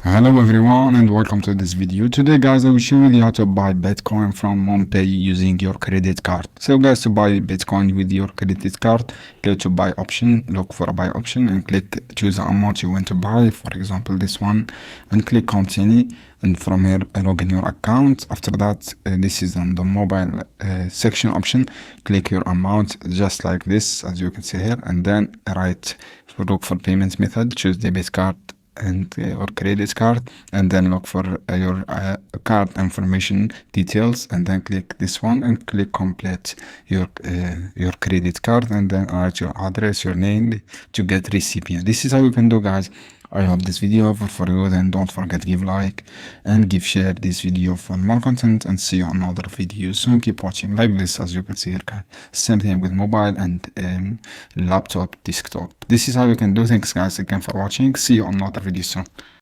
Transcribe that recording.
Hello everyone and welcome to this video. Today guys I will show you how to buy Bitcoin from MoonPay using your credit card. So guys, to buy Bitcoin with your credit card, go to buy option, look for a buy option and click choose the amount you want to buy, for example this one, and click continue, and from here log in your account. After that this is on the mobile section option, click your amount just like this as you can see here, and then look for payment method, choose debit card and or credit card, and then look for your card information details, and then click this one and click complete your credit card, and then write your address, your name to get recipient. This is how you can do, guys. I hope this video helpful for you. Then don't forget to give like and share this video for more content, and see you on another video soon. Keep watching like this. As you can see here, guys, same thing with mobile and laptop, desktop. This is how you can do things, guys. Again for watching. See you on another video soon.